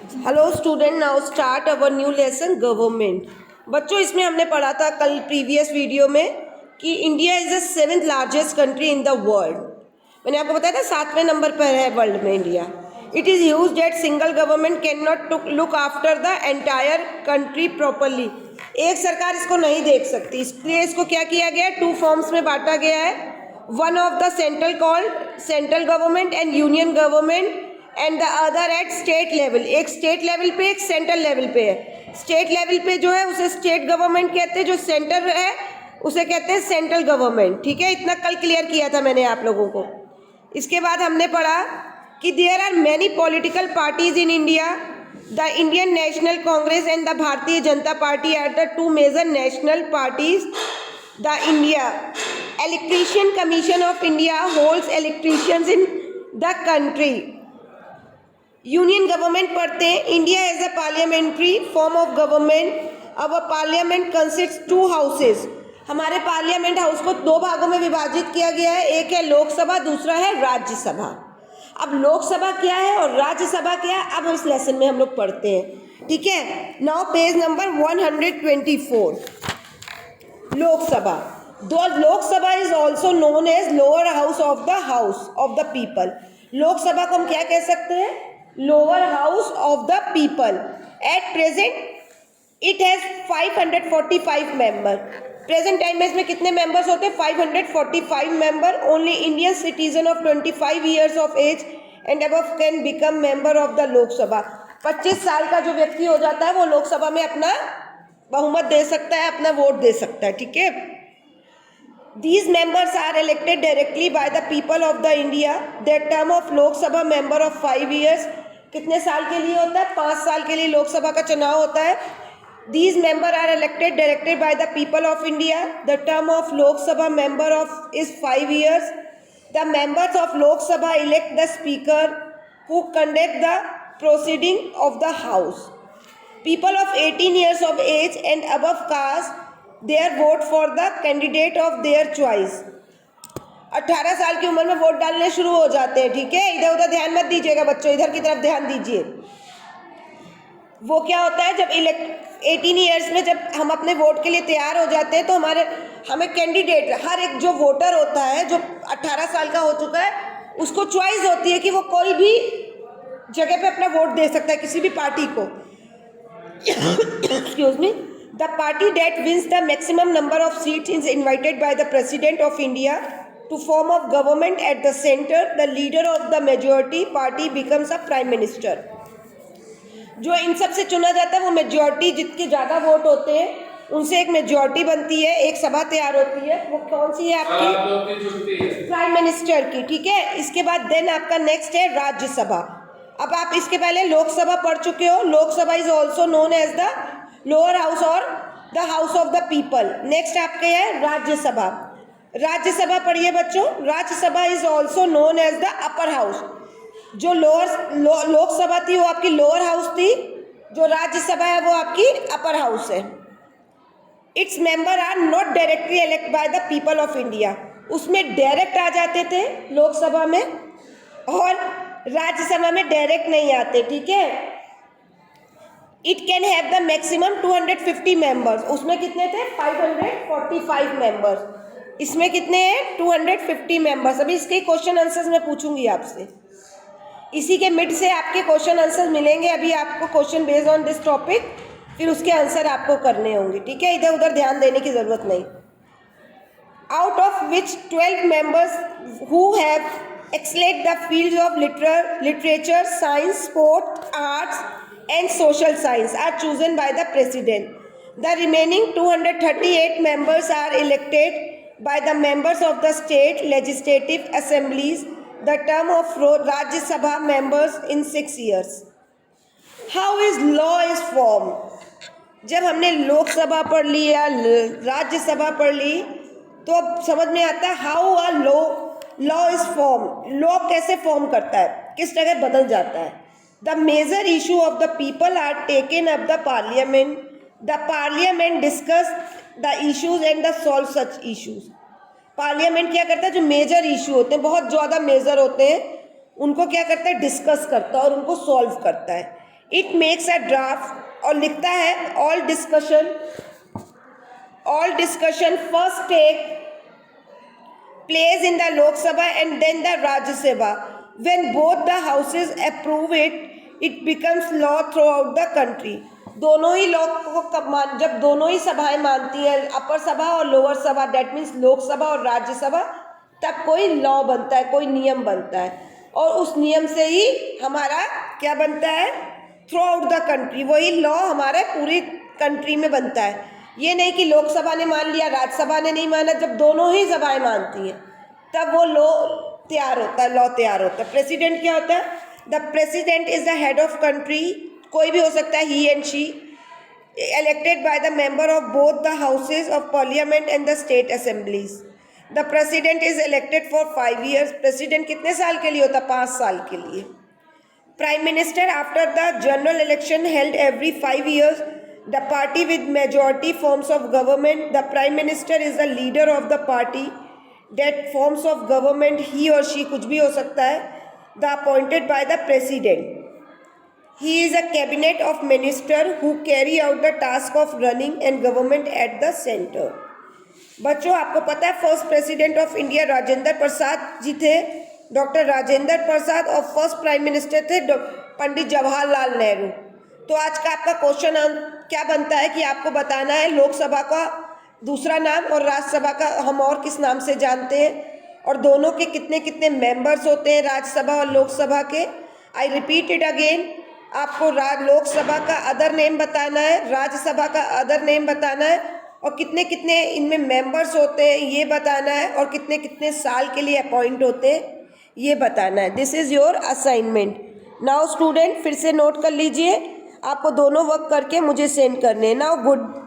Hello student, now start our new lesson government. बच्चों, इसमें हमने पढ़ा था कल प्रीवियस वीडियो में कि India is the 7th largest country in the world. मैंने आपको बताया था 7वें नंबर पर है वर्ल्ड में India. It is huge that single government can not look after the entire country properly. एक सरकार इसको नहीं देख सकती, इसलिए इसको क्या किया गया है, 2 फॉर्म्स में बांटा गया है। One of the central called central government and union government and the other at state level. एक स्टेट लेवल पे, एक सेंट्रल लेवल पे है। स्टेट लेवल पे जो है उसे स्टेट गवर्नमेंट कहते हैं, जो सेंटर है उसे कहते हैं सेंट्रल गवर्नमेंट। ठीक है, इतना कल क्लियर किया था मैंने आप लोगों को। इसके बाद हमने पढ़ा कि there are many political parties in India. The Indian National Congress and the Bharatiya Janata party are the 2 major national parties. The India election commission of India holds elections in the country. Union government पढ़ते हैं। India as a parliamentary form of government. अब parliament consist 2 houses. हमारे parliament house को 2 भागों में विभाजित किया गया है, एक है लोकसभा, दूसरा है राज्यसभा। अब लोकसभा क्या है और राज्यसभा क्या है, अब इस लेसन में हम लोग पढ़ते हैं। ठीक है, now page number 124। Lok Sabha. Lok Sabha is also known as lower house of the people. Lok Sabha को हम क्या कह सकते हैं, lower house of the people. At present it has 545 member. Present time में इसमें कितने मेंबर्स होते हैं, 545 member. Only Indian citizen of 25 years of age and above can become member of the Lok Sabha. 25 साल का जो व्यक्ति हो जाता है वो लोकसभा में अपना बहुमत दे सकता है, अपना वोट दे सकता है। ठीक है, These members are elected directly by the people of the India. Their term of Lok Sabha member of 5 years. कितने साल के लिए होता है, 5 साल के लिए लोकसभा का चुनाव होता है। These members are elected directly by the people of India. The term of Lok Sabha member is 5 years. The members of Lok Sabha elect the speaker who conduct the proceeding of the house. People of 18 years of age and above cast their vote for the candidate of their choice. 18 साल की उम्र में vote डालने शुरू हो जाते हैं। ठीक है, इधर उधर ध्यान मत दीजिएगा बच्चों, इधर की तरफ ध्यान दीजिए। वो क्या होता है, जब 18 ईयर्स में जब हम अपने वोट के लिए तैयार हो जाते हैं तो हमें कैंडिडेट, हर एक जो वोटर होता है जो 18 साल का हो चुका है, उसको चॉइस होती है कि वो कोई भी जगह पे अपना वोट दे सकता है, किसी भी पार्टी को। Excuse me. The party that wins the maximum number of seats is invited by the President of India to form a government at the center. The leader of the majority party becomes a prime minister. जो इन सब से चुना जाता है वो majority, जितके ज़्यादा vote होते हैं उनसे एक मेजॉरिटी बनती है, एक सभा तैयार होती है। वो कौन सी है आपकी, प्राइम मिनिस्टर की। ठीक है, इसके बाद देन आपका नेक्स्ट है राज्यसभा। अब आप इसके पहले लोकसभा पढ़ चुके हो। Lok Sabha is also known as the lower house और the house of the people. Next आपके है राज्यसभा। राज्यसभा पढ़िए बच्चों। Rajya Sabha is also known as the upper house. जो लोकसभा थी वो आपकी लोअर हाउस थी, जो राज्यसभा है वो आपकी अपर हाउस है। Its member are not directly elect by the people of India. उसमें डायरेक्ट आ जाते थे लोकसभा में, और राज्यसभा में डायरेक्ट नहीं आते। ठीक है, it can have the maximum 250 members. उसमें कितने थे, 545 मेंबर्स। इसमें कितने हैं, 250 मेंबर्स। अभी इसके क्वेश्चन आंसर्स मैं पूछूंगी आपसे, इसी के मिड से आपके क्वेश्चन आंसर्स मिलेंगे। अभी आपको question based on this topic, फिर उसके आंसर आपको करने होंगे। ठीक है, इधर उधर ध्यान देने की जरूरत नहीं। Out of which 12 members who have excelled the fields of literature, science, sport, arts and social science are chosen by the president. The remaining 238 members are elected by the members of the state legislative assemblies. The term of Rajya Sabha members in 6 years. How is law is formed? जब हमने लोकसभा पढ़ ली या राज्यसभा पढ़ ली तो अब समझ में आता है how a law is form. Law कैसे फॉर्म करता है, किस जगह बदल जाता है। The major issue of the people are taken up the parliament. The parliament discuss the issues and the solve such issues. Parliament क्या करता है, जो मेजर इशू होते हैं, बहुत ज़्यादा मेजर होते हैं, उनको क्या करता है, डिस्कस करता है और उनको सॉल्व करता है। इट मेक्स अ ड्राफ्ट और लिखता है all discussion first take place in the Lok Sabha and then the Rajya Sabha. When both the houses approve it, it becomes law throughout the country. दोनों ही लोग को जब दोनों ही सभाएं मानती हैं, अपर सभा और लोअर सभा, डेट मीन्स लोक सभा और राज्य सभा, तब कोई लॉ बनता है, कोई नियम बनता है और उस नियम से ही हमारा क्या बनता है, थ्रू आउट द कंट्री, वही लॉ हमारे पूरी कंट्री में बनता है। ये नहीं कि लोकसभा ने मान लिया, राज्यसभा ने नहीं माना, जब दोनों ही सभाएं मानती हैं तब वो लॉ तैयार होता है। प्रेसिडेंट क्या होता है? The president is the head of country, कोई भी हो सकता है, he and she, elected by the member of both the houses of parliament and the state assemblies. The president is elected for 5 years. president कितने साल के लिए होता है? 5 साल के लिए. Prime minister after the general election held every 5 years. The party with majority forms of government. The prime minister is the leader of the party that forms of government. He or she कुछ भी हो सकता है. The appointed by the president. He is a cabinet of minister who carry out the task of running and government at the center. बच्चों आपको पता है first president of India Rajendra Prasad ji थे, डॉक्टर राजेंद्र प्रसाद, और फर्स्ट प्राइम मिनिस्टर थे पंडित जवाहरलाल नेहरू। तो आज का आपका क्वेश्चन क्या बनता है कि आपको बताना है लोकसभा का दूसरा नाम और राज्यसभा का हम और किस नाम से जानते हैं और दोनों के कितने कितने मेंबर्स होते हैं राज्यसभा और लोकसभा के। आई रिपीट इट अगेन, आपको लोकसभा का अदर नेम बताना है, राज्यसभा का अदर नेम बताना है और कितने कितने इनमें मेंबर्स होते हैं ये बताना है और कितने कितने साल के लिए अपॉइंट होते हैं ये बताना है। This is your assignment. Now student फिर से नोट कर लीजिए, आपको दोनों वर्क करके मुझे सेंड करने हैं। Now good